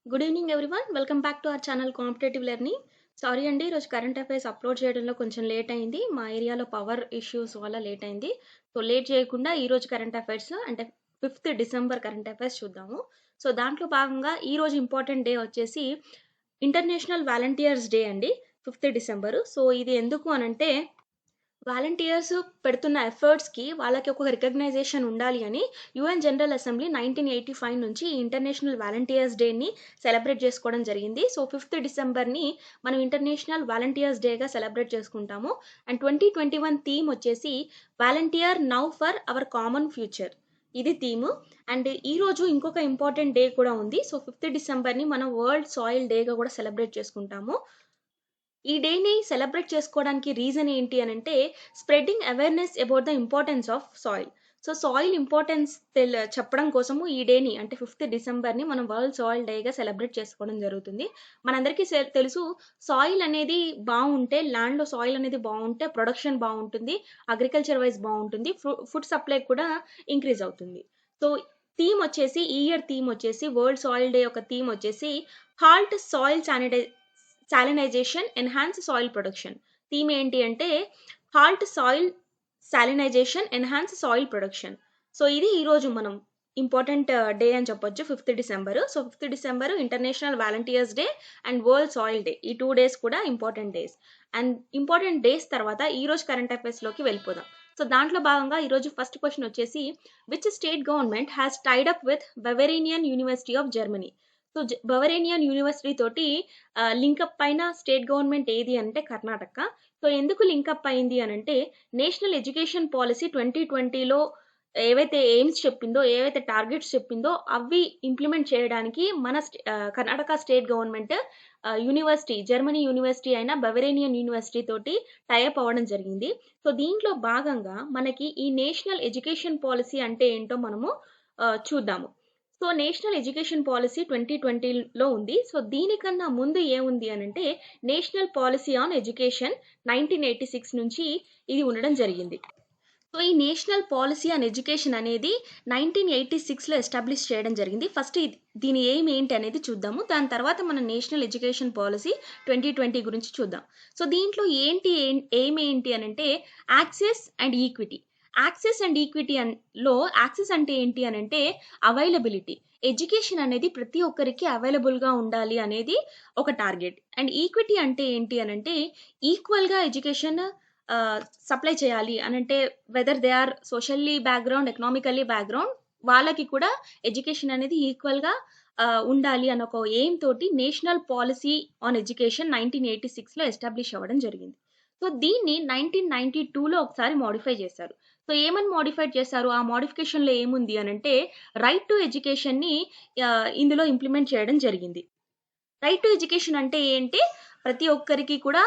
Good evening everyone. Welcome back to our channel competitive learning. Sorry అండి, ఈరోజు current affairs upload చేయడంలో కొంచెం late అయింది. మా ఏరియాలో పవర్ ఇష్యూస్ వల్ల లేట్ అయింది. సో లేట్ చేయకుండా ఈరోజు కరెంట్ అఫైర్స్ అంటే 5th డిసెంబర్ కరెంట్ అఫైర్స్ చూద్దాము. సో దాంట్లో భాగంగా ఈరోజు ఇంపార్టెంట్ డే వచ్చేసి ఇంటర్నేషనల్ వాలంటీర్స్ డే అండి, 5th డిసెంబర్. సో ఇది ఎందుకు అనంటే వాలంటీర్స్ పెడుతున్న ఎఫర్ట్స్‌కి వాళ్ళకి ఒక రికగ్నైజేషన్ ఉండాలి అని యూఎన్ జనరల్ అసెంబ్లీ 1985 నుంచి ఈ ఇంటర్నేషనల్ వాలంటీర్స్ డేని సెలబ్రేట్ చేసుకోవడం జరిగింది. సో 5th డిసెంబర్‌ని మనం ఇంటర్నేషనల్ వాలంటీర్స్ డేగా సెలబ్రేట్ చేసుకుంటాము. అండ్ 2021 థీమ్ వచ్చేసి volunteer now for our common future. ఇది థీమ్. అండ్ ఈరోజు ఇంకొక ఇంపార్టెంట్ డే కూడా ఉంది. సో 5th డిసెంబర్‌ని మనం వరల్డ్ సాయిల్ డేగా కూడా సెలబ్రేట్ చేసుకుంటాము. ఈ డేని సెలబ్రేట్ చేసుకోవడానికి రీజన్ ఏంటి అనంటే spreading awareness about the importance of soil. So soil importance చెప్పడం కోసము ఈ డేని అంటే 5th డిసెంబర్ని మనం వరల్డ్ సాయిల్ డేగా సెలబ్రేట్ చేసుకోవడం జరుగుతుంది. మనందరికీ తెలుసు, సాయిల్ అనేది బాగుంటే, ల్యాండ్లో సాయిల్ అనేది బాగుంటే ప్రొడక్షన్ బాగుంటుంది, అగ్రికల్చర్ వైజ్ బాగుంటుంది, ఫుడ్ సప్లై కూడా ఇంక్రీజ్ అవుతుంది. సో థీమ్ వచ్చేసి, ఈ ఇయర్ థీమ్ వచ్చేసి, వరల్డ్ సాయిల్ డే యొక్క థీమ్ వచ్చేసి halt soil salinization enhance soil production. Theme ఏంటి అంటే halt soil salinization enhance soil production. So ఇది ఈరోజు మనం ఇంపార్టెంట్ డే అని చెప్పొచ్చు, 5th December. So 5th December international volunteers day and world soil day, ఈ 2 డేస్ కూడా important days. And important days తర్వాత ఈరోజు కరెంట్ అఫైర్స్లోకి వెళ్ళిపోదాం. సో దాంట్లో భాగంగా ఈరోజు ఫస్ట్ క్వశ్చన్ వచ్చేసి which state government has tied up with Bavarian university of Germany. So Bavarian university తోటి లింకప్ అయిన స్టేట్ గవర్నమెంట్ ఏది అంటే కర్ణాటక. సో ఎందుకు లింకప్ అయింది అనంటే నేషనల్ ఎడ్యుకేషన్ పాలసీ 2020లో ఏవైతే ఎయిమ్స్ చెప్పిందో, ఏవైతే టార్గెట్స్ చెప్పిందో అవి ఇంప్లిమెంట్ చేయడానికి మన Karnataka state government university, Germany university అయిన బవరేనియన్ యూనివర్సిటీ తోటి టైఅప్ అవ్వడం జరిగింది. సో దీంట్లో భాగంగా మనకి ఈ నేషనల్ ఎడ్యుకేషన్ పాలసీ అంటే ఏంటో మనము చూద్దాము. సో నేషనల్ ఎడ్యుకేషన్ పాలసీ 2020లో ఉంది. సో దీనికన్నా ముందు ఏముంది అనంటే నేషనల్ పాలసీ ఆన్ ఎడ్యుకేషన్ 1986 నుంచి ఇది ఉండడం జరిగింది. సో ఈ నేషనల్ పాలసీ ఆన్ ఎడ్యుకేషన్ అనేది 1986లో ఎస్టాబ్లిష్ చేయడం జరిగింది. ఫస్ట్ దీని ఎయిమ్ ఏంటి అనేది చూద్దాము. దాని తర్వాత మనం నేషనల్ ఎడ్యుకేషన్ పాలసీ 2020 గురించి చూద్దాం. సో దీంట్లో ఎయిమ్ ఏంటి అనంటే access and equity. Access and equity లో యాక్సెస్ అంటే ఏంటి అనంటే అవైలబిలిటీ. ఎడ్యుకేషన్ అనేది ప్రతి ఒక్కరికి అవైలబుల్గా ఉండాలి అనేది ఒక టార్గెట్. అండ్ ఈక్విటీ అంటే ఏంటి అనంటే ఈక్వల్గా ఎడ్యుకేషన్ సప్లై చేయాలి అనంటే whether they are socially background, economically background, వాళ్ళకి కూడా ఎడ్యుకేషన్ అనేది ఈక్వల్గా ఉండాలి అన్న ఒక ఎయిమ్ తోటి నేషనల్ పాలసీ ఆన్ ఎడ్యుకేషన్ 1986లో ఎస్టాబ్లిష్ అవ్వడం జరిగింది. సో దీన్ని 1992లో ఒకసారి మోడిఫై చేశారు. సో ఏమని మోడిఫై చేశారు, ఆ మోడిఫికేషన్లో ఏముంది అనంటే రైట్ టు ఎడ్యుకేషన్ని ఇందులో ఇంప్లిమెంట్ చేయడం జరిగింది. రైట్ టు ఎడ్యుకేషన్ అంటే ఏంటి, ప్రతి ఒక్కరికి కూడా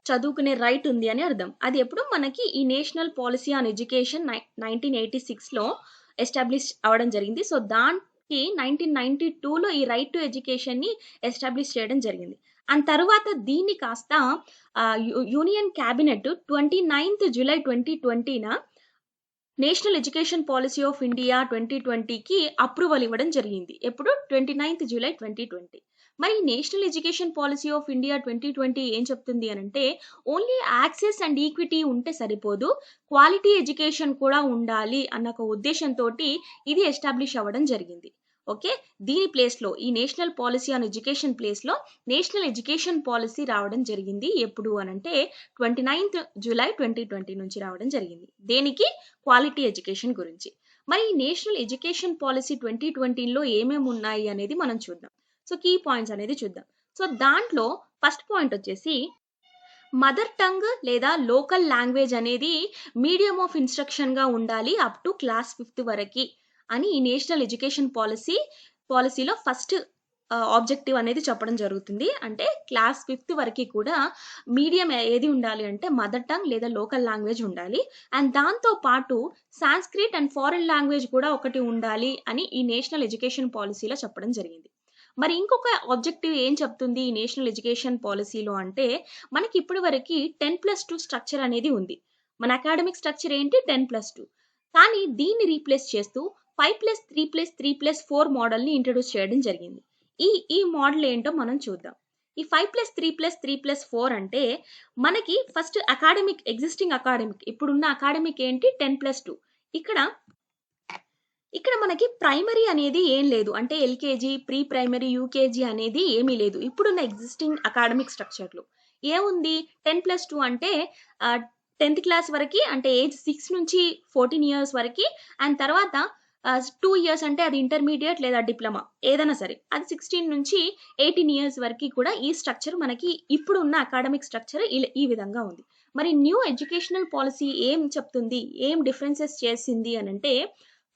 చదువుకునే రైట్ ఉంది అని అర్థం. అది ఎప్పుడు మనకి ఈ నేషనల్ పాలసీ ఆన్ ఎడ్యుకేషన్ 1986లో ఎస్టాబ్లిష్ అవ్వడం జరిగింది. సో దానికి 1992లో ఈ రైట్ టు ఎడ్యుకేషన్ని ఎస్టాబ్లిష్ చేయడం జరిగింది. అండ్ తర్వాత దీన్ని కాస్త యూనియన్ క్యాబినెట్ 29th జూలై 2020న national education policy of India 2020కి అప్రూవల్ ఇవ్వడం జరిగింది. ఎప్పుడు 29th జూలై 2020. మరి national education policy of India 2020 ఏం చెప్తుంది అనంటే ఓన్లీ యాక్సెస్ అండ్ ఈక్విటీ ఉంటే సరిపోదు, క్వాలిటీ ఎడ్యుకేషన్ కూడా ఉండాలి అన్న ఒక ఉద్దేశంతో ఇది ఎస్టాబ్లిష్ అవ్వడం జరిగింది. ఓకే, దీని ప్లేస్లో ఈ నేషనల్ పాలసీ ఆన్ ఎడ్యుకేషన్ ప్లేస్లో నేషనల్ ఎడ్యుకేషన్ పాలసీ రావడం జరిగింది. ఎప్పుడు అనంటే 29th జూలై 2020 నుంచి రావడం జరిగింది. దేనికి, క్వాలిటీ ఎడ్యుకేషన్ గురించి. మరి నేషనల్ ఎడ్యుకేషన్ పాలసీ 2020లో ఏమేమి ఉన్నాయి అనేది మనం చూద్దాం. సో కీ పాయింట్స్ అనేది చూద్దాం. సో దాంట్లో ఫస్ట్ పాయింట్ వచ్చేసి మదర్ టంగ్ లేదా లోకల్ లాంగ్వేజ్ అనేది మీడియం ఆఫ్ ఇన్స్ట్రక్షన్గా ఉండాలి అప్ టు క్లాస్ 5th వరకు అని ఈ నేషనల్ ఎడ్యుకేషన్ పాలసీలో ఫస్ట్ ఆబ్జెక్టివ్ అనేది చెప్పడం జరుగుతుంది. అంటే క్లాస్ 5th వరకు కూడా మీడియం ఏది ఉండాలి అంటే మదర్ టంగ్ లేదా లోకల్ లాంగ్వేజ్ ఉండాలి. అండ్ దాంతో పాటు సాంస్క్రిట్ అండ్ ఫారిన్ లాంగ్వేజ్ కూడా ఒకటి ఉండాలి అని ఈ నేషనల్ ఎడ్యుకేషన్ పాలసీలో చెప్పడం జరిగింది. మరి ఇంకొక ఆబ్జెక్టివ్ ఏం చెప్తుంది ఈ నేషనల్ ఎడ్యుకేషన్ పాలసీలో అంటే మనకి ఇప్పటి వరకు 10+2 స్ట్రక్చర్ అనేది ఉంది. మన అకాడమిక్ స్ట్రక్చర్ ఏంటి 10+2, కానీ దీన్ని రీప్లేస్ చేస్తూ 5+3+3+4 మోడల్ని ఇంట్రడ్యూస్ చేయడం జరిగింది. ఈ ఈ మోడల్ ఏంటో మనం చూద్దాం. ఈ 5+3+3+4 అంటే మనకి ఫస్ట్ అకాడమిక్ ఎగ్జిస్టింగ్ అకాడమిక్ ఇప్పుడున్న అకాడమిక్ ఏంటి 10+2. ఇక్కడ ఇక్కడ మనకి ప్రైమరీ అనేది ఏం లేదు. అంటే ఎల్‌కేజీ, ప్రీ ప్రైమరీ, యూకేజీ అనేది ఏమీ లేదు. ఇప్పుడున్న ఎగ్జిస్టింగ్ అకాడమిక్ స్ట్రక్చర్‌లో. ఏముంది 10+2 అంటే 10థ్ క్లాస్ వరకి అంటే ఏజ్ 6 నుంచి 14 ఇయర్స్ వరకి అండ్ తర్వాత 2 ఇయర్స్ అంటే అది ఇంటర్మీడియేట్ లేదా డిప్లొమా ఏదైనా సరే. అది 16 నుంచి 18 ఇయర్స్ వరకి కూడా ఈ స్ట్రక్చర్ మనకి ఇప్పుడున్న అకాడమిక్ స్ట్రక్చర్ ఈ విధంగా ఉంది. మరి న్యూ ఎడ్యుకేషనల్ పాలిసీ ఏం చెప్తుంది? ఏం డిఫరెన్సెస్ చేసింది అనంటే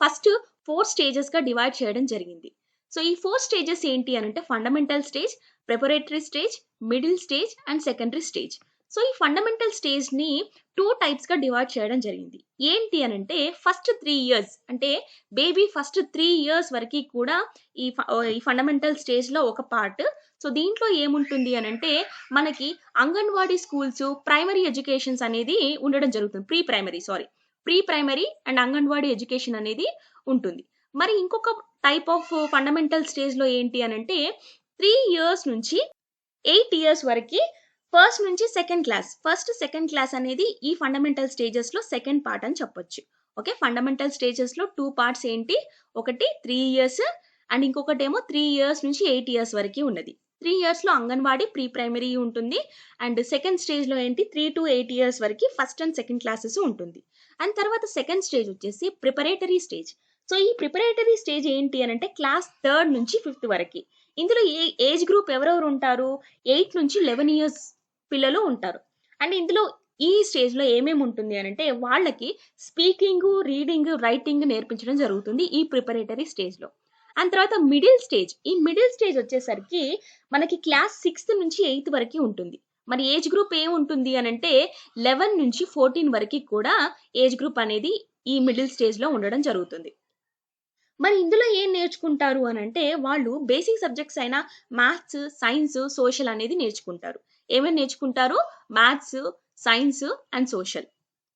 ఫస్ట్ 4 స్టేజెస్‌గా డివైడ్ చేయడం జరిగింది. సో, ఈ 4 స్టేజెస్ ఏంటి అనంటే fundamental stage, preparatory stage, middle stage and secondary stage. So, ఈ ఫండమెంటల్ స్టేజ్‌ని 2 టైప్స్‌గా డివైడ్ చేయడం జరిగింది. ఏంటి అనంటే ఫస్ట్ 3 ఇయర్స్ అంటే బేబీ ఫస్ట్ 3 ఇయర్స్ వరకి కూడా ఈ ఫండమెంటల్ స్టేజ్‌లో ఒక పార్ట్. సో, దీంట్లో ఏముంటుంది అనంటే మనకి అంగన్వాడీ స్కూల్స్, ప్రైమరీ ఎడ్యుకేషన్స్ అనేది ఉండడం జరుగుతుంది. Pre primary and anganwadi education అనేది ఉంటుంది. మరి ఇంకొక టైప్ ఆఫ్ ఫండమెంటల్ స్టేజ్‌లో ఏంటి అనంటే 3 ఇయర్స్ నుంచి 8 ఇయర్స్ వరకి ఫస్ట్ నుంచి సెకండ్ క్లాస్. సెకండ్ క్లాస్ అనేది ఈ ఫండమెంటల్ స్టేజెస్‌లో సెకండ్ పార్ట్ అని చెప్పొచ్చు. ఓకే. ఫండమెంటల్ స్టేజెస్‌లో 2 పార్ట్స్ ఏంటి? ఒకటి 3 ఇయర్స్ అండ్ ఇంకొకటేమో 3 ఇయర్స్ నుంచి 8 ఇయర్స్ వరకి ఉన్నది. 3 ఇయర్స్‌లో అంగన్వాడీ, ప్రీ ప్రైమరీ ఉంటుంది. అండ్ సెకండ్ స్టేజ్‌లో ఏంటి 3-8 ఇయర్స్ వరకి ఫస్ట్ అండ్ సెకండ్ క్లాసెస్ ఉంటుంది. అండ్ తర్వాత సెకండ్ స్టేజ్ వచ్చేసి ప్రిపరేటరీ స్టేజ్. సో, ఈ ప్రిపరేటరీ స్టేజ్ ఏంటి అనంటే క్లాస్ 3 నుంచి 5థ్ వరకి. ఇందులో ఏజ్ గ్రూప్ ఎవరెవరు ఉంటారు? 8 నుంచి 11 ఇయర్స్ పిల్లలు ఉంటారు. అండ్ ఇందులో ఈ స్టేజ్‌లో ఏమేమి ఉంటుంది అనంటే వాళ్ళకి స్పీకింగు, రీడింగ్, రైటింగ్ నేర్పించడం జరుగుతుంది ఈ ప్రిపరేటరీ స్టేజ్‌లో. అండ్ తర్వాత మిడిల్ స్టేజ్. ఈ మిడిల్ స్టేజ్ వచ్చేసరికి మనకి క్లాస్ 6థ్ నుంచి 8థ్ వరకి ఉంటుంది. మరి ఏజ్ గ్రూప్ ఏముంటుంది అనంటే 11 నుంచి 14 వరకి కూడా ఏజ్ గ్రూప్ అనేది ఈ మిడిల్ స్టేజ్‌లో ఉండడం జరుగుతుంది. మరి ఇందులో ఏం నేర్చుకుంటారు అనంటే వాళ్ళు బేసిక్ సబ్జెక్ట్స్ అయిన మ్యాథ్స్, సైన్స్, సోషల్ అనేది నేర్చుకుంటారు. ఏమేమి నేర్చుకుంటారు? Maths, science and social.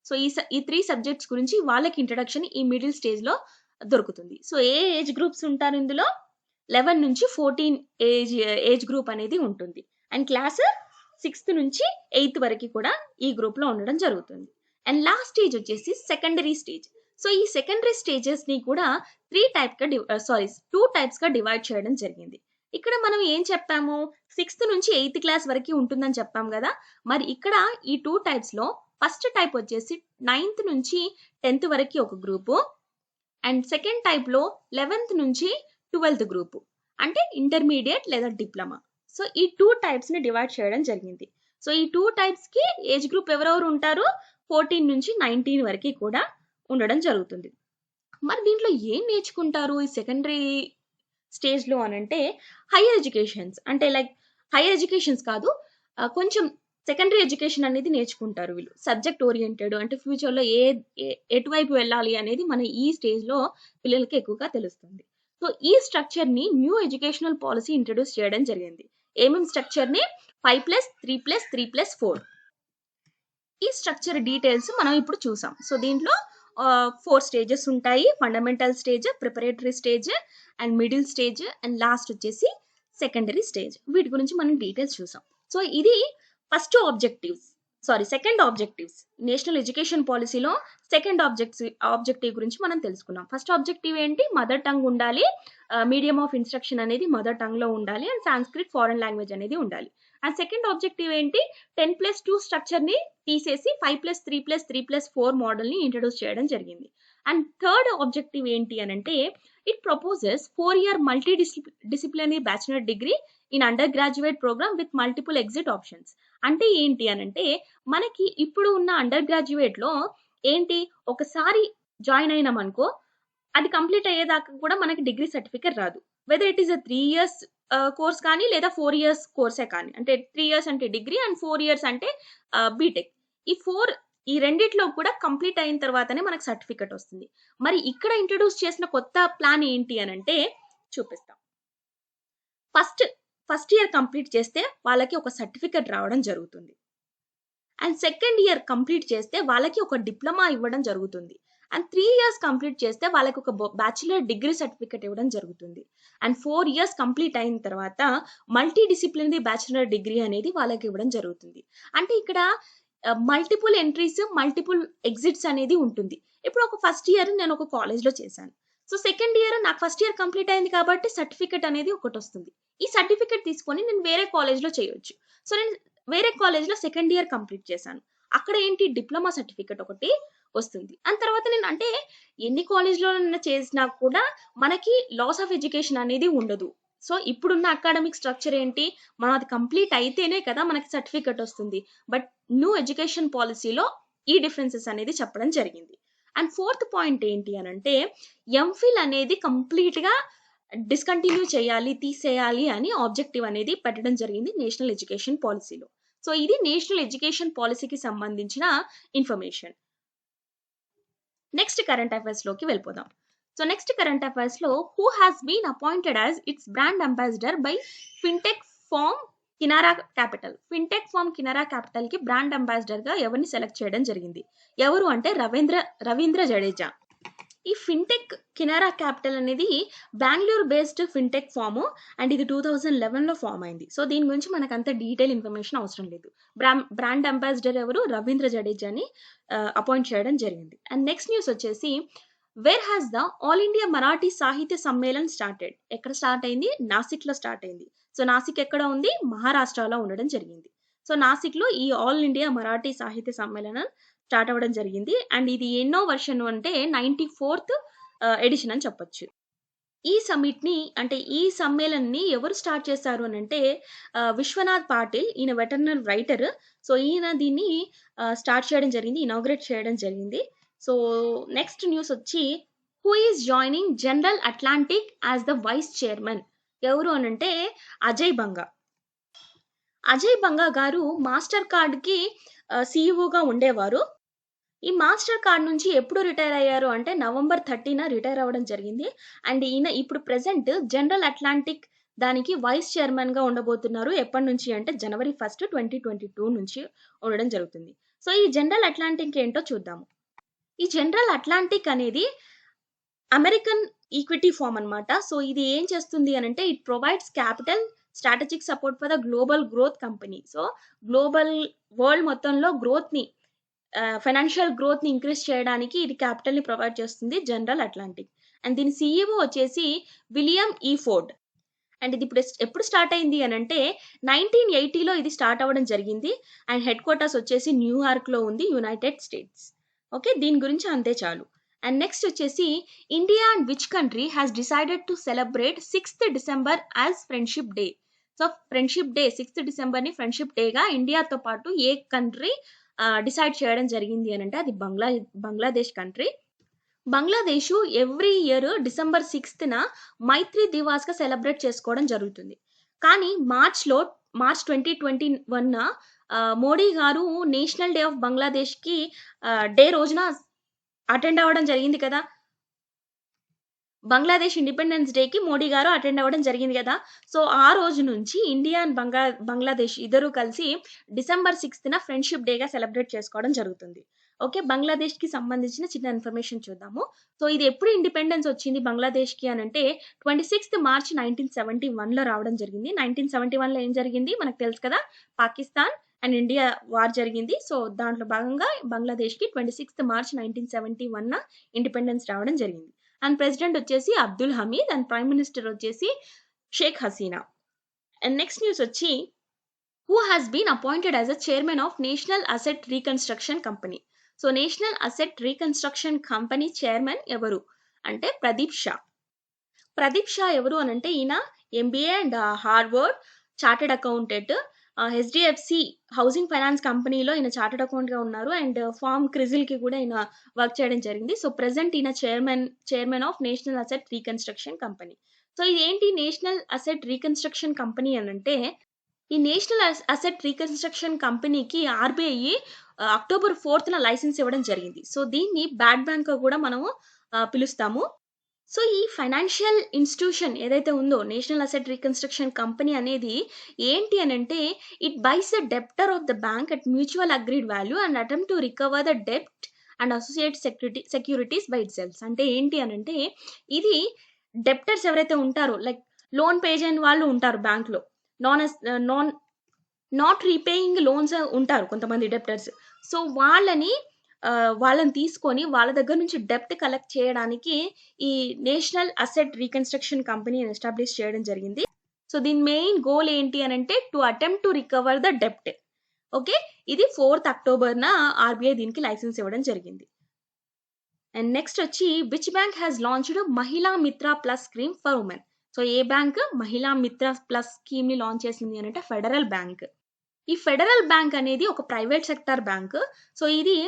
So, ఈ 3 సబ్జెక్ట్స్ గురించి వాళ్ళకి ఇంట్రడక్షన్ ఈ మిడిల్ స్టేజ్‌లో దొరుకుతుంది. సో, ఏ ఏజ్ గ్రూప్స్ ఉంటారు ఇందులో? 11 నుంచి 14 ఏజ్ గ్రూప్ అనేది ఉంటుంది. అండ్ క్లాస్ 6థ్ నుంచి 8థ్ వరకి కూడా ఈ గ్రూప్‌లో ఉండడం జరుగుతుంది. అండ్ లాస్ట్ స్టేజ్ వచ్చేసి సెకండరీ స్టేజ్. సో, ఈ సెకండరీ స్టేజెస్‌ని కూడా 2 టైప్స్‌గా డివైడ్ చేయడం జరిగింది. ఇక్కడ మనం ఏం చెప్పాము? 6థ్ నుంచి 8థ్ క్లాస్ వరకి ఉంటుందని చెప్పాం గదా! మరి ఇక్కడ ఈ 2 టైప్స్‌లో ఫస్ట్ టైప్ వచ్చేసి 9థ్ నుంచి 10థ్ వరకి ఒక గ్రూపు. అండ్ సెకండ్ టైప్‌లో 11థ్ నుంచి 12థ్ గ్రూపు. అంటే ఇంటర్మీడియేట్ లేదా డిప్లొమా. సో, ఈ 2 టైప్స్‌ని డివైడ్ చేయడం జరిగింది. సో, ఈ 2 టైప్స్‌కి ఏజ్ గ్రూప్ ఎవరెవరు ఉంటారు? 14 నుంచి 19 వరకి కూడా ఉండడం జరుగుతుంది. మరి దీంట్లో ఏం నేర్చుకుంటారు ఈ సెకండరీ స్టేజ్‌లో అనంటే హైయర్ ఎడ్యుకేషన్స్. అంటే లైక్ హైయర్ ఎడ్యుకేషన్స్ కాదు. కొంచెం సెకండరీ ఎడ్యుకేషన్ అనేది నేర్చుకుంటారు వీళ్ళు. సబ్జెక్ట్ ఓరియెంటెడ్ అంటే ఫ్యూచర్‌లో ఎటువైపు వెళ్ళాలి అనేది మన ఈ స్టేజ్‌లో పిల్లలకి ఎక్కువగా తెలుస్తుంది. సో, ఈ స్ట్రక్చర్‌ని న్యూ ఎడ్యుకేషనల్ పాలిసీ ఇంట్రొడ్యూస్ చేయడం జరిగింది. ఏమేం స్ట్రక్చర్‌ని 5+3+3+4. ఈ స్ట్రక్చర్ డీటెయిల్స్ మనం ఇప్పుడు చూసాం. సో, దీంట్లో 4 స్టేజెస్ ఉంటాయి. Fundamental stage, preparatory stage and middle stage and last వచ్చేసి సెకండరీ స్టేజ్. వీటి గురించి మనం డీటెయిల్స్ చూసాం. సో, ఇది సెకండ్ ఆబ్జెక్టివ్స్. నేషనల్ ఎడ్యుకేషన్ పాలిసీలో సెకండ్ ఆబ్జెక్టివ్ గురించి మనం తెలుసుకున్నాం. ఫస్ట్ ఆబ్జెక్టివ్ ఏంటి? మదర్ టంగ్ ఉండాలి. మీడియం ఆఫ్ ఇన్‌స్ట్రక్షన్ అనేది మదర్ టంగ్‌లో ఉండాలి. అండ్ సాంస్క్రిట్ ఫారెన్ లాంగ్వేజ్ అనేది ఉండాలి. అండ్ సెకండ్ ఆబ్జెక్టివ్ ఏంటి? 10+2 స్ట్రక్చర్‌ని తీసేసి 5+3+3+4 మోడల్‌ని ఇంట్రొడ్యూస్ చేయడం జరిగింది. అండ్ థర్డ్ ఆబ్జెక్టివ్ ఏంటి అనంటే it proposes 4 year disciplinary bachelor degree in undergraduate programme with multiple exit options. అంటే ఏంటి అనంటే మనకి ఇప్పుడు ఉన్న అండర్ గ్రాడ్యుయేట్‌లో ఏంటి ఒకసారి జాయిన్ అయినామనుకో అది కంప్లీట్ అయ్యేదాకా కూడా మనకి డిగ్రీ సర్టిఫికేట్ రాదు. Whether it is 3 years course కానీ లేదా 4 ఇయర్స్ కోర్సే కానీ. అంటే 3 ఇయర్స్ అంటే డిగ్రీ అండ్ 4 ఇయర్స్ అంటే బీటెక్. ఈ రెండిట్లో కూడా కంప్లీట్ అయిన తర్వాతనే మనకు సర్టిఫికేట్ వస్తుంది. మరి ఇక్కడ ఇంట్రొడ్యూస్ చేసిన కొత్త ప్లాన్ ఏంటి అనంటే చూపిస్తాం. ఫస్ట్ ఇయర్ కంప్లీట్ చేస్తే వాళ్ళకి ఒక సర్టిఫికేట్ రావడం జరుగుతుంది. అండ్ సెకండ్ ఇయర్ కంప్లీట్ చేస్తే వాళ్ళకి ఒక డిప్లొమా ఇవ్వడం జరుగుతుంది. అండ్ 3 ఇయర్స్ కంప్లీట్ చేస్తే వాళ్ళకి ఒక బ్యాచిలర్ డిగ్రీ సర్టిఫికేట్ ఇవ్వడం జరుగుతుంది. అండ్ 4 ఇయర్స్ కంప్లీట్ అయిన తర్వాత మల్టీ డిసిప్లినరీ బ్యాచిలర్ డిగ్రీ అనేది వాళ్ళకి ఇవ్వడం జరుగుతుంది. అంటే ఇక్కడ మల్టిపుల్ ఎంట్రీస్, మల్టిపుల్ ఎగ్జిట్స్ అనేది ఉంటుంది. ఇప్పుడు ఒక ఫస్ట్ ఇయర్ నేను ఒక కాలేజ్‌లో చేశాను. సో సెకండ్ ఇయర్ నాకు ఫస్ట్ ఇయర్ కంప్లీట్ అయింది కాబట్టి సర్టిఫికేట్ అనేది ఒకటొస్తుంది. ఈ సర్టిఫికేట్ తీసుకొని నేను వేరే కాలేజ్‌లో చేయొచ్చు. సో నేను వేరే కాలేజ్‌లో సెకండ్ ఇయర్ కంప్లీట్ చేశాను. అక్కడ ఏంటి డిప్లొమా సర్టిఫికేట్ ఒకటి వస్తుంది. అండ్ తర్వాత నేను అంటే ఎన్ని కాలేజ్‌లోనైనా చేసినా కూడా మనకి లాస్ ఆఫ్ ఎడ్యుకేషన్ అనేది ఉండదు. సో ఇప్పుడున్న అకాడమిక్ స్ట్రక్చర్ ఏంటి? మనం అది కంప్లీట్ అయితేనే కదా మనకి సర్టిఫికేట్ వస్తుంది. బట్ న్యూ ఎడ్యుకేషన్ పాలిసీలో ఈ డిఫరెన్సెస్ అనేది చెప్పడం జరిగింది. అండ్ ఫోర్త్ పాయింట్ ఏంటి అనంటే ఎంఫిల్ అనేది కంప్లీట్‌గా డిస్కంటిన్యూ చేయాలి, తీసేయాలి అని ఆబ్జెక్టివ్ అనేది పెట్టడం జరిగింది నేషనల్ ఎడ్యుకేషన్ పాలిసీలో. సో ఇది నేషనల్ ఎడ్యుకేషన్ పాలిసీకి సంబంధించిన ఇన్ఫర్మేషన్. నెక్స్ట్ కరెంట్ అఫైర్స్‌లోకి వెళ్ళిపోదాం. సో నెక్స్ట్ కరెంట్ అఫైర్స్‌లో who has been appointed as its brand ambassador by fintech firm Kinara capital. Fintech firm Kinara క్యాపిటల్‌కి బ్రాండ్ అంబాసిడర్‌గా ఎవరిని సెలెక్ట్ చేయడం జరిగింది? ఎవరు అంటే రవీంద్ర జడేజా. ఈ ఫిన్‌టెక్ కినారా క్యాపిటల్ అనేది Bengaluru based fintech firm and ఇది 2011లో ఫార్మ్ అయింది. సో దీని గురించి మనకు అంత డీటెయిల్ ఇన్ఫర్మేషన్ అవసరం లేదు. బ్రాండ్ అంబాసిడర్ ఎవరు? రవీంద్ర జడేజాని అపాయింట్ చేయడం జరిగింది. అండ్ నెక్స్ట్ న్యూస్ వచ్చేసి where has the all India Marathi సాహిత్య సమ్మేళన్ స్టార్టెడ్. ఎక్కడ స్టార్ట్ అయింది? నాసిక్‌లో స్టార్ట్ అయింది. సో నాసిక్ ఎక్కడ ఉంది? మహారాష్ట్రలో ఉండడం జరిగింది. సో నాసిక్‌లో ఈ ఆల్ ఇండియా మరాఠీ సాహిత్య సమ్మేళనం స్టార్ట్ అవ్వడం జరిగింది. అండ్ ఇది ఎన్నో వర్షన్ అంటే 94th ఎడిషన్ అని చెప్పొచ్చు. ఈ సమ్మిట్‌ని అంటే ఈ సమ్మేళనాన్ని ఎవరు స్టార్ట్ చేశారు అనంటే విశ్వనాథ్ పాటిల్. ఈయన వెటర్నరీ రైటర్. సో ఈయన దీన్ని స్టార్ట్ చేయడం జరిగింది. ఇనాగ్రేట్ చేయడం జరిగింది. సో నెక్స్ట్ న్యూస్ వచ్చి who is joining General Atlantic as the vice chairman. ఎవరు అనంటే అజయ్ బంగా. అజయ్ బంగా గారు మాస్టర్ కార్డ్‌కి సీఈఓగా ఉండేవారు. ఈ మాస్టర్ కార్డ్ నుంచి ఎప్పుడు రిటైర్ అయ్యారు అంటే నవంబర్ 30న రిటైర్ అవ్వడం జరిగింది. అండ్ ఈయన ఇప్పుడు ప్రెజెంట్ జనరల్ అట్లాంటిక్ దానికి వైస్ చైర్మన్‌గా ఉండబోతున్నారు. ఎప్పటి నుంచి అంటే జనవరి 1, 2022 నుంచి ఉండడం జరుగుతుంది. సో ఈ జనరల్ అట్లాంటిక్ ఏంటో చూద్దాము. ఈ జనరల్ అట్లాంటిక్ అనేది అమెరికన్ ఈక్విటీ ఫర్మ్ అన్నమాట. సో ఇది ఏం చేస్తుంది అనంటే it provides capital, strategic support for the global growth company. So global world మొత్తంలో గ్రోత్‌ని ఫైనాన్షియల్ గ్రోత్‌ని ఇంక్రీజ్ చేయడానికి ఇది క్యాపిటల్‌ని ప్రొవైడ్ చేస్తుంది జనరల్ అట్లాంటిక్. అండ్ దీని సీఈఓ వచ్చేసి విలియం ఈ ఫోర్డ్. అండ్ ఇది ఇప్పుడు ఎప్పుడు స్టార్ట్ అయింది అనంటే 1980లో ఇది స్టార్ట్ అవ్వడం జరిగింది. అండ్ హెడ్ క్వార్టర్స్ వచ్చేసి న్యూయార్క్‌లో ఉంది, యునైటెడ్ స్టేట్స్. ఓకే, దీని గురించి అంతే చాలు. అండ్ నెక్స్ట్ వచ్చేసి India and which country has decided to celebrate 6th December as friendship day. So friendship day 6th Decemberని ఫ్రెండ్షిప్ డేగా ఇండియాతో పాటు ఏ కంట్రీ డిసైడ్ చేయడం జరిగింది అనంటే అది Bangladesh country. Bangladesh every year December 6థ్‌న మైత్రి దివాస్‌గా సెలబ్రేట్ చేసుకోవడం జరుగుతుంది. కానీ మార్చ్ 2021న మోడీ గారు నేషనల్ డే ఆఫ్ బంగ్లాదేశ్‌కి డే రోజున అటెండ్ అవ్వడం జరిగింది కదా! బంగ్లాదేశ్ ఇండిపెండెన్స్ డేకి మోడీ గారు అటెండ్ అవ్వడం జరిగింది కదా! సో ఆ రోజు నుంచి ఇండియా అండ్ బంగ్లాదేశ్ ఇద్దరు కలిసి December 6థ్‌న ఫ్రెండ్షిప్ డేగా సెలబ్రేట్ చేసుకోవడం జరుగుతుంది. ఓకే, బంగ్లాదేశ్‌కి సంబంధించిన చిన్న ఇన్ఫర్మేషన్ చూద్దాము. సో ఇది ఎప్పుడు ఇండిపెండెన్స్ వచ్చింది బంగ్లాదేశ్‌కి అనంటే 26th March 1971లో రావడం జరిగింది. 1971లో ఏం జరిగింది మనకు తెలుసు కదా! పాకిస్తాన్ అండ్ ఇండియా వార్ జరిగింది. సో దాంట్లో భాగంగా బంగ్లాదేశ్‌కి 26th March 1971న ఇండిపెండెన్స్ రావడం జరిగింది. అండ్ ప్రెసిడెంట్ వచ్చేసి Abdul Hamid and prime minister వచ్చేసి Sheikh Hasina. And next news వచ్చి who has been appointed as a chairman of national asset reconstruction company. So national asset reconstruction company chairman ఎవరు అంటే ప్రదీప్ షా. ప్రదీప్ షా ఎవరు అనంటే ఈయన MBA and Harvard chartered accountant. HDFC housing finance కంపెనీలో ఈయన chartered అకౌంట్‌గా ఉన్నారు. అండ్ ఫార్మ్ క్రిజిల్‌కి కూడా ఈయన వర్క్ చేయడం జరిగింది. సో ప్రెజెంట్ ఈయన chairman of national asset reconstruction company. So ఇదేంటి నేషనల్ అసెట్ రీకన్స్ట్రక్షన్ కంపెనీ అనంటే ఈ నేషనల్ అసెట్ రీకన్స్ట్రక్షన్ కంపెనీకి ఆర్‌బీఐ October 4థ్‌న లైసెన్స్ ఇవ్వడం జరిగింది. సో దీన్ని బ్యాడ్ బ్యాంక్‌గా కూడా మనము పిలుస్తాము. సో ఈ ఫైనాన్షియల్ ఇన్‌స్టిట్యూషన్ ఏదైతే ఉందో నేషనల్ అసెట్ రీకన్స్ట్రక్షన్ కంపెనీ అనేది ఏంటి అనంటే it buys the debtor of the bank at mutual agreed value and attempt to recover the డెబ్ట్ and associate securities by itself. అంటే ఏంటి అనంటే, ఇది డెబ్టర్స్ ఎవరైతే ఉంటారో, లైక్ లోన్ పే చేయని వాళ్ళు ఉంటారు బ్యాంక్‌లో. Non S non not repaying loans ఉంటారు కొంతమంది డెబ్టర్స్. సో, వాళ్ళని తీసుకొని వాళ్ళ దగ్గర నుంచి డెబ్ట్ కలెక్ట్ చేయడానికి ఈ నేషనల్ అసెట్ రీకన్‌స్ట్రక్షన్ కంపెనీని ఎస్టాబ్లిష్ చేయడం జరిగింది. సో, దీని మెయిన్ గోల్ ఏంటి అనంటే to attempt to recover the డెబ్ట్. ఓకే. ఇది 4th అక్టోబర్‌న ఆర్‌బీఐ దీనికి లైసెన్స్ ఇవ్వడం జరిగింది. అండ్ నెక్స్ట్ వచ్చి విచ్ బ్యాంక్ హాస్ లాంచ్డ్ మహిళా మిత్ర plus scheme for women. So, A bank మహిళా మిత్ర ప్లస్ స్కీమ్‌ని లాంచ్ చేసింది అనంటే ఫెడరల్ బ్యాంక్. ఈ ఫెడరల్ బ్యాంక్ అనేది ఒక ప్రైవేట్ సెక్టార్ బ్యాంక్. సో, ఇది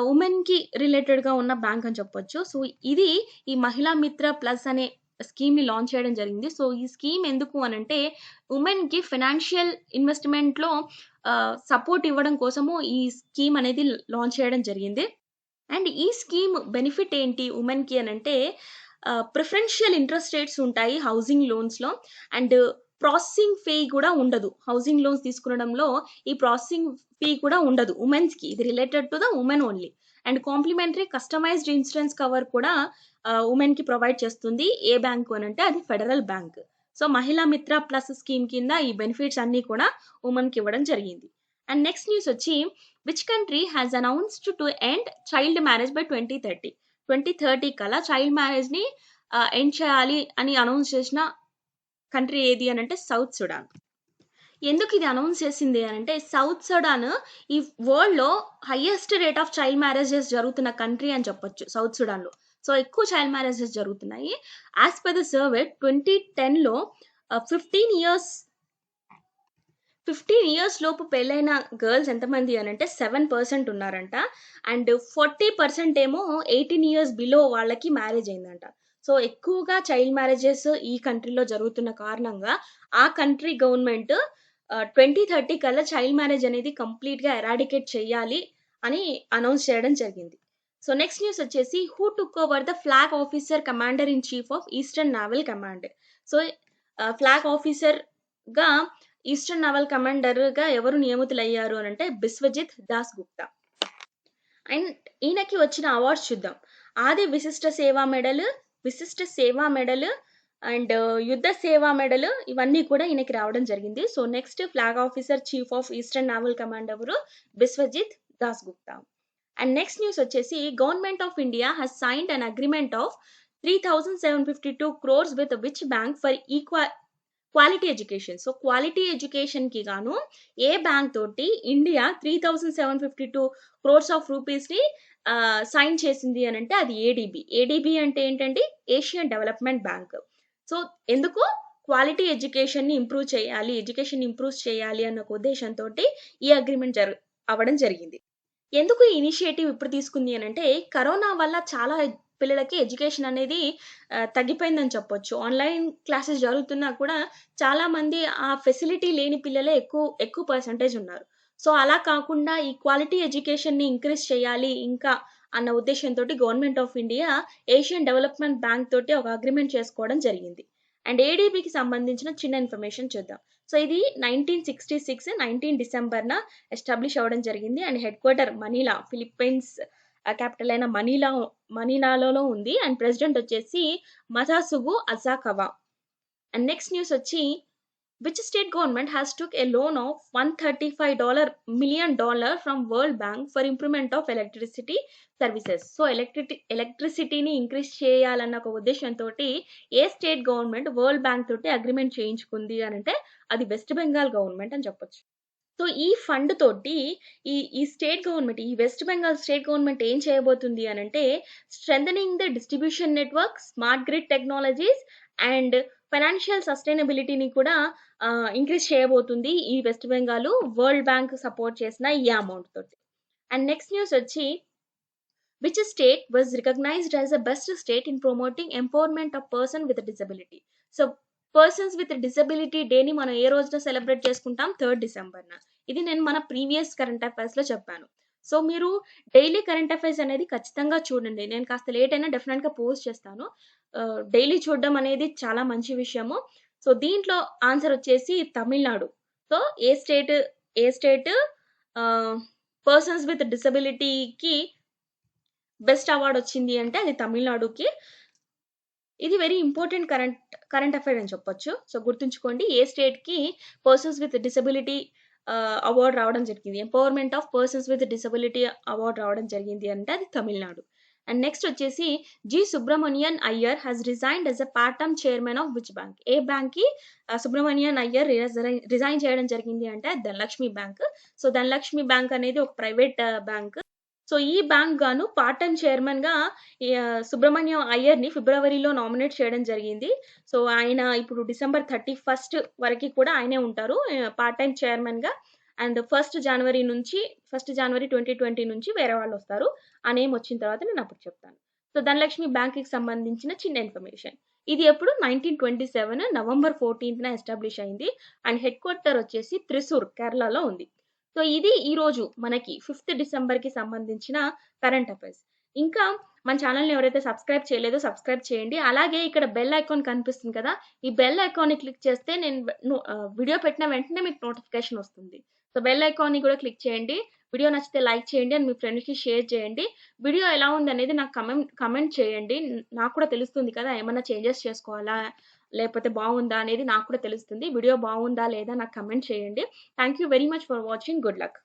వుమెన్‌కి రిలేటెడ్‌గా ఉన్న బ్యాంక్ అని చెప్పొచ్చు. సో, ఇది ఈ మహిళా మిత్ర ప్లస్ అనే స్కీమ్‌ని లాంచ్ చేయడం జరిగింది. సో, ఈ స్కీమ్ ఎందుకు అనంటే వుమెన్‌కి ఫైనాన్షియల్ ఇన్వెస్ట్‌మెంట్‌లో సపోర్ట్ ఇవ్వడం కోసము ఈ స్కీమ్ అనేది లాంచ్ చేయడం జరిగింది. అండ్ ఈ స్కీమ్ బెనిఫిట్ ఏంటి వుమెన్‌కి అనంటే ప్రిఫరెన్షియల్ ఇంట్రెస్ట్ రేట్స్ ఉంటాయి హౌసింగ్ లోన్స్‌లో. అండ్ ప్రాసెసింగ్ ఫీ కూడా ఉండదు. హౌసింగ్ లోన్స్ తీసుకునడంలో ఈ ప్రాసెసింగ్ ఫీ కూడా ఉండదు వుమెన్స్‌కి. ఇది related to the women only. And complimentary customised insurance cover కూడా వుమెన్‌కి ప్రొవైడ్ చేస్తుంది. ఏ బ్యాంకు అనంటే అది ఫెడరల్ బ్యాంక్. సో, మహిళా మిత్ర ప్లస్ స్కీమ్ కింద ఈ బెనిఫిట్స్ అన్నీ కూడా వుమెన్‌కి ఇవ్వడం జరిగింది. అండ్ నెక్స్ట్ న్యూస్ వచ్చి which country has announced to end child marriage by 2030. 2030 కల్లా చైల్డ్ మ్యారేజ్‌ని ఎండ్ చేయాలి అని అనౌన్స్ చేసిన కంట్రీ ఏది అనంటే సౌత్ సుడాన్. ఎందుకు ఇది అనౌన్స్ చేసింది అనంటే సౌత్ సుడాన్ ఈ వరల్డ్‌లో highest rate of child marriages జరుగుతున్న కంట్రీ అని చెప్పొచ్చు సౌత్ సుడాన్‌లో. సో, ఎక్కువ చైల్డ్ మ్యారేజెస్ జరుగుతున్నాయి. యాస్ పర్ ద సర్వే 2010లో 15 ఇయర్స్ లోపు పెళ్ళైన గర్ల్స్ ఎంతమంది అనంటే 7% ఉన్నారంట. అండ్ 40% ఏమో 18 ఇయర్స్ బిలో వాళ్ళకి మ్యారేజ్ అయిందంట. సో, ఎక్కువగా చైల్డ్ మ్యారేజెస్ ఈ కంట్రీలో జరుగుతున్న కారణంగా ఆ కంట్రీ గవర్నమెంట్ 2030 కల్లా చైల్డ్ మ్యారేజ్ అనేది కంప్లీట్‌గా ఎరాడికేట్ చేయాలి అని అనౌన్స్ చేయడం జరిగింది. సో, నెక్స్ట్ న్యూస్ వచ్చేసి who took over the flag officer commander in chief of eastern naval Command. So, flag ఆఫీసర్‌గా ఈస్టర్న్ నావల్ కమాండర్‌గా ఎవరు నియమితులయ్యారు అనంటే బిస్వజిత్ దాస్ గుప్తా. అండ్ ఈయనకి వచ్చిన అవార్డ్స్ చూద్దాం. ఆది విశిష్ట సేవా మెడల్ అండ్ యుద్ధ సేవా మెడల్ ఇవన్నీ కూడా ఈయనకి రావడం జరిగింది. So, next flag officer chief of eastern naval command ఎవరు? Biswajit Das Gupta. And next news వచ్చేసి government of India has signed an agreement of 3,752 crores with which bank for quality education. So, quality ఎడ్యుకేషన్‌కి గాను ఏ బ్యాంక్ తోటి ఇండియా 3,752 crores ఆఫ్ రూపీస్‌ని sign చేసింది అనంటే అది ఏడీబీ. ఏడీబీ అంటే ఏంటండి? Asian development bank. సో, ఎందుకు? క్వాలిటీ ఎడ్యుకేషన్‌ని ఇంప్రూవ్ చేయాలి అన్న ఒక ఉద్దేశంతోటి ఈ అగ్రీమెంట్ అవ్వడం జరిగింది. ఎందుకు ఈ ఇనిషియేటివ్ ఇప్పుడు తీసుకుంది అనంటే కరోనా వల్ల చాలా పిల్లలకి ఎడ్యుకేషన్ అనేది తగ్గిపోయిందని చెప్పొచ్చు. ఆన్‌లైన్ క్లాసెస్ జరుగుతున్నా కూడా చాలామంది ఆ ఫెసిలిటీ లేని పిల్లలే ఎక్కువ పర్సెంటేజ్ ఉన్నారు. సో, అలా కాకుండా ఈ క్వాలిటీ ఎడ్యుకేషన్‌ని ఇంక్రీజ్ చేయాలి ఇంకా అన్న ఉద్దేశంతోటి government of India Asian development bank తోటి ఒక అగ్రీమెంట్ చేసుకోవడం జరిగింది. అండ్ ఏడీబీకి సంబంధించిన చిన్న ఇన్ఫర్మేషన్ చూద్దాం. సో, ఇది 1966 డిసెంబర్‌న ఎస్టాబ్లిష్ అవ్వడం జరిగింది. And headquarter Manila, Philippines capital అయిన మనీలాలో ఉంది. అండ్ ప్రెసిడెంట్ వచ్చేసి Masatsugu Asakawa. And next news వచ్చి which state government has took a loan of $135 million from world bank for improvement of electricity services. So, ఎలక్ట్రిసిటీని increase చేయాలన్న ఒక ఉద్దేశంతోటి ఏ స్టేట్ గవర్నమెంట్ వరల్డ్ బ్యాంక్ తోటి అగ్రీమెంట్ చేయించుకుంది అనంటే అది వెస్ట్ బెంగాల్ గవర్నమెంట్ అని చెప్పొచ్చు. సో, ఈ ఫండ్ తోటి ఈ వెస్ట్ బెంగాల్ స్టేట్ గవర్నమెంట్ ఏం చేయబోతుంది అనంటే strengthening the distribution network, smart grid technologies and financial సస్టైనబిలిటీని కూడా ఇంక్రీజ్ చేయబోతుంది ఈ West Bengal world bank support చేసిన ఈ అమౌంట్ తోటి. అండ్ నెక్స్ట్ న్యూస్ వచ్చి which state was recognised as the best state in promoting empowerment of person with disability. So, persons with disability డేని మనం ఏ రోజున సెలబ్రేట్ చేసుకుంటాం? 3rd డిసెంబర్‌న. ఇది నేను మన ప్రీవియస్ కరెంట్ అఫైర్స్‌లో చెప్పాను. సో, మీరు డైలీ కరెంట్ అఫైర్స్ అనేది ఖచ్చితంగా చూడండి. నేను కాస్త లేట్ అయినా డెఫినెట్‌గా పోస్ట్ చేస్తాను. డైలీ చూడడం అనేది చాలా మంచి విషయము. సో, దీంట్లో ఆన్సర్ వచ్చేసి తమిళనాడు. సో, ఏ స్టేట్ పర్సన్స్ విత్ డిసబిలిటీకి బెస్ట్ అవార్డ్ వచ్చింది అంటే అది తమిళనాడుకి. ఇది వెరీ ఇంపార్టెంట్ కరెంట్ అఫైర్ అని చెప్పొచ్చు. సో, గుర్తుంచుకోండి ఏ స్టేట్‌కి పర్సన్స్ విత్ డిసబిలిటీ అవార్డ్ రావడం జరిగింది. Empowerment of persons with disability award రావడం జరిగింది అంటే అది తమిళనాడు. అండ్ నెక్స్ట్ వచ్చేసి G. Subramanian Iyer has resigned as a part time chairman of which bank? ఏ బ్యాంక్‌కి సుబ్రమణియన్ అయ్యర్ రిజైన్ చేయడం జరిగింది అంటే Dhanlaxmi bank. So, Dhanlaxmi bank అనేది ఒక ప్రైవేట్ బ్యాంక్. సో, ఈ బ్యాంక్ గాను పార్ట్ టైమ్ చైర్మన్‌గా సుబ్రహ్మణ్యం అయ్యర్‌ని ఫిబ్రవరిలో నామినేట్ చేయడం జరిగింది. సో, ఆయన ఇప్పుడు డిసెంబర్ 31 వరకి కూడా ఆయనే ఉంటారు. పార్ట్ టైమ్ చైర్మన్‌గా. అండ్ 1 జనవరి 2020 నుంచి వేరే వాళ్ళొస్తారు. ఆ నేమ్ వచ్చిన తర్వాత నేను అప్పుడు చెప్తాను. సో, ధనలక్ష్మి బ్యాంక్‌కి సంబంధించిన చిన్న ఇన్ఫర్మేషన్. ఇది ఎప్పుడు 1927 నవంబర్ 14న ఎస్టాబ్లిష్ అయింది. అండ్ హెడ్ క్వార్టర్ వచ్చేసి త్రిశూర్, కేరళలో ఉంది. సో, ఇది ఈరోజు మనకి 5థ్ డిసెంబర్‌కి సంబంధించిన కరెంట్ అఫైర్స్. ఇంకా మన ఛానెల్‌ని ఎవరైతే సబ్స్క్రైబ్ చేయలేదో సబ్స్క్రైబ్ చేయండి. అలాగే ఇక్కడ బెల్ ఐకాన్ కనిపిస్తుంది కదా! ఈ బెల్ ఐకాన్‌ని క్లిక్ చేస్తే నేను వీడియో పెట్టిన వెంటనే మీకు నోటిఫికేషన్ వస్తుంది. సో, బెల్ ఐకాన్‌ని కూడా క్లిక్ చేయండి. వీడియో నచ్చితే లైక్ చేయండి అండ్ మీ ఫ్రెండ్స్‌కి షేర్ చేయండి. వీడియో ఎలా ఉందనేది నాకు కమెంట్ చేయండి. నాకు కూడా తెలుస్తుంది కదా! ఏమన్నా చేంజెస్ చేసుకోవాలా? లేకపోతే బావుందా అనేది నాకు కూడా తెలుస్తుంది. వీడియో బావుందా లేదా నాకు కమెంట్ చేయండి. Thank you very much for watching. Good luck.